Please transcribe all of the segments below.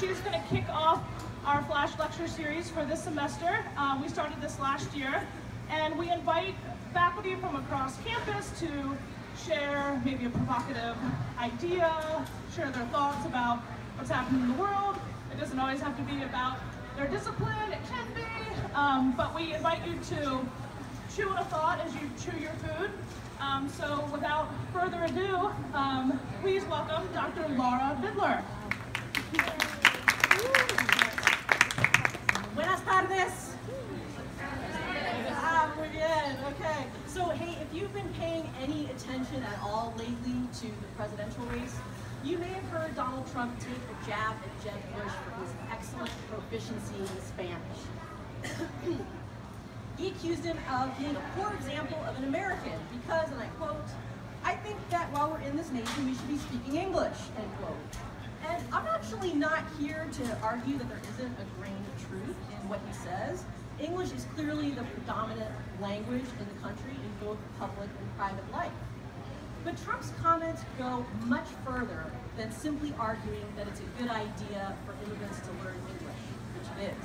she's going to kick off our Flash Lecture series for this semester. We started this last year, and we invite faculty from across campus to share maybe a provocative idea, share their thoughts about what's happening in the world. It doesn't always have to be about their discipline, it can be, but we invite you to chew on a thought as you chew your food. So without further ado, please welcome Dr. Laura Vidler. Buenas tardes. Muy bien, okay. So hey, if you've been paying any attention at all lately to the presidential race, you may have heard Donald Trump take a jab at Jeb Bush for his excellent proficiency in Spanish. He accused him of being a poor example of an American because, and I quote, "I think that while we're in this nation, we should be speaking English," end quote. And I'm actually not here to argue that there isn't a grain of truth in what he says. English is clearly the predominant language in the country in both public and private life. But Trump's comments go much further than simply arguing that it's a good idea for immigrants to learn English, which it is.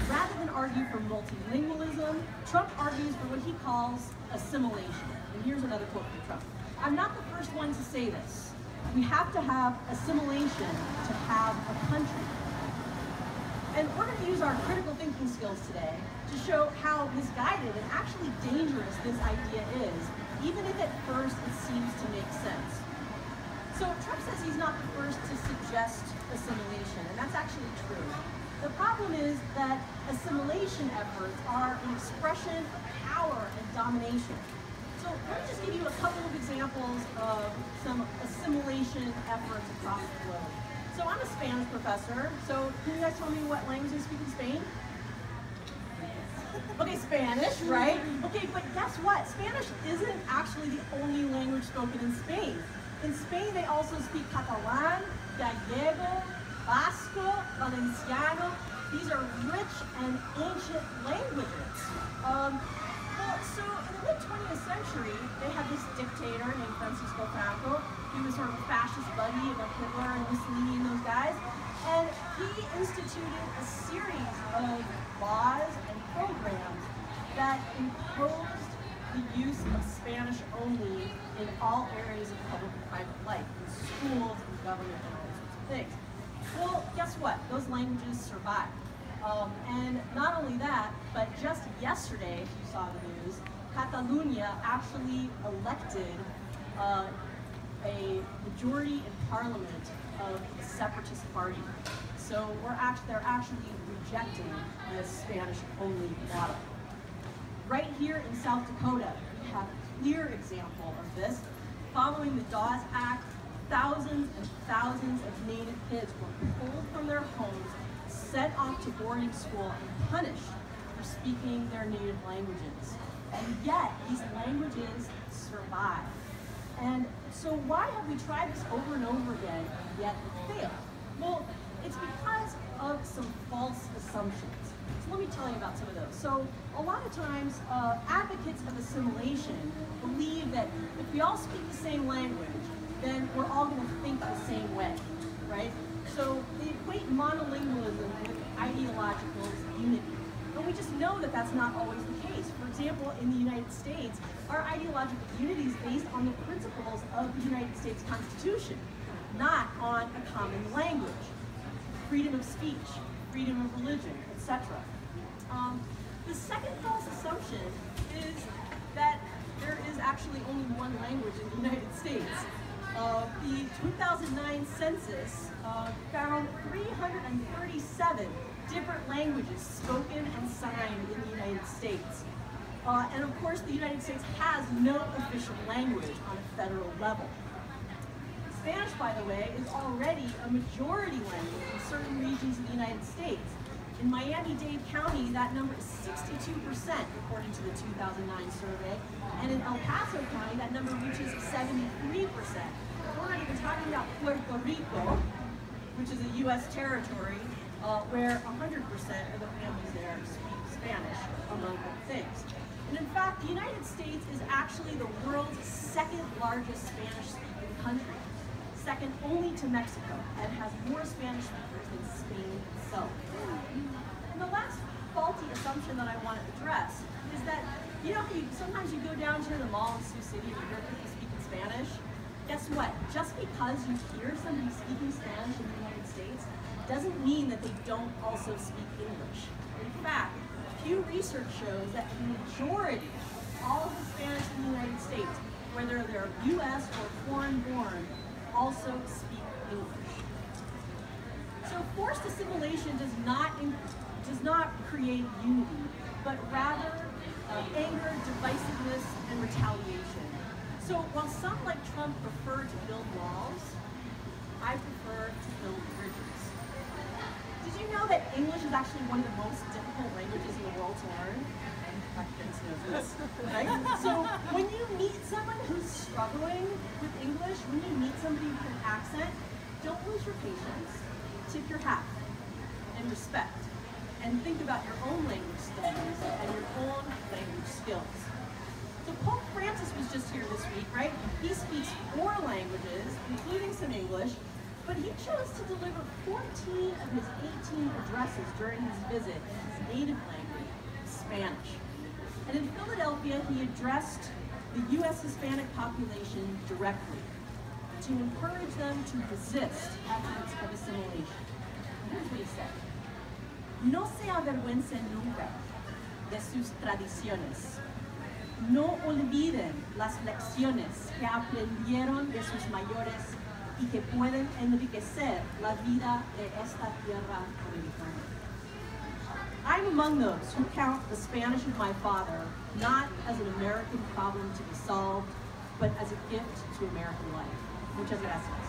Rather than argue for multilingualism, Trump argues for what he calls assimilation. And here's another quote from Trump. "I'm not the first one to say this. We have to have assimilation to have a country." And we're going to use our critical thinking skills today to show how misguided and actually dangerous this idea is, even if at first it seems to make sense. So Trump says he's not the first to suggest assimilation, and that's actually true. The problem is that assimilation efforts are an expression of power and domination. So let me just give you a couple of examples of some assimilation efforts across the globe. So I'm a Spanish professor, so can you guys tell me what language they speak in Spain? Okay, Spanish, right? Okay, but guess what? Spanish isn't actually the only language spoken in Spain. In Spain, they also speak Catalan, Gallego, Basco, Valenciano. These are rich and ancient languages. So in the mid-20th century, they had this dictator named Francisco Franco. He was sort of a fascist buddy of Hitler and Mussolini and those guys. And he instituted a series of laws and programs that imposed the use of Spanish only in all areas of public and private life, in schools, in government, and all sorts of things. Well, guess what? Those languages survived. And not only that, but just yesterday, if you saw the news, Catalonia actually elected a majority in parliament of the separatist party. So they're actually rejecting this Spanish-only model. Right here in South Dakota, we have a clear example of this. Following the Dawes Act, thousands and thousands of Native kids were pulled from their homes, sent off to boarding school, and punished for speaking their native languages. And yet, these languages survive. And so why have we tried this over and over again, yet it failed? Well, it's because of some false assumptions. So let me tell you about some of those. So a lot of times, advocates of assimilation believe that if we all speak the same language, then we're all going to think the same way, right? So they equate monolingualism with ideological unity. But we just know that that's not always the case. For example, in the United States, our ideological unity is based on the principles of the United States Constitution, not on a common language, freedom of speech, freedom of religion, etc. The second false assumption is that there is actually only one language in the United States. The 2009 census found 337 different languages spoken and signed in the United States. And of course, the United States has no official language on a federal level. Spanish, by the way, is already a majority language in certain regions of the United States. In Miami-Dade County, that number is 62%, according to the 2009 survey. And in El Paso County, that number reaches 73%. We're not even talking about Puerto Rico, which is a U.S. territory, where 100% of the families there speak Spanish, among other things. And in fact, the United States is actually the world's second largest Spanish-speaking country, second only to Mexico, and has more Spanish speakers than sometimes you go down to the mall in Sioux City and you hear people speaking Spanish. Guess what? Just because you hear somebody speaking Spanish in the United States doesn't mean that they don't also speak English. In fact, Pew Research shows that the majority, all of the Spanish in the United States, whether they're US or foreign born, also speak English. So forced assimilation does not create unity, but rather anger, divisiveness, and retaliation. So while some like Trump prefer to build walls, I prefer to build bridges. Did you know that English is actually one of the most difficult languages in the world to learn? Vince knows this, right? So when you meet someone who's struggling with English, when you meet somebody with an accent, don't lose your patience, tip your hat, and respect. And think about your own language studies and your own language skills. So Pope Francis was just here this week, right? He speaks 4 languages, including some English, but he chose to deliver 14 of his 18 addresses during his visit in his native language, Spanish. And in Philadelphia, he addressed the U.S. Hispanic population directly to encourage them to resist efforts of assimilation. And here's what he said. No se avergüencen nunca de sus tradiciones. No olviden las lecciones que aprendieron de sus mayores y que pueden enriquecer la vida de esta tierra americana. I'm among those who count the Spanish of my father not as an American problem to be solved, but as a gift to American life. Muchas gracias.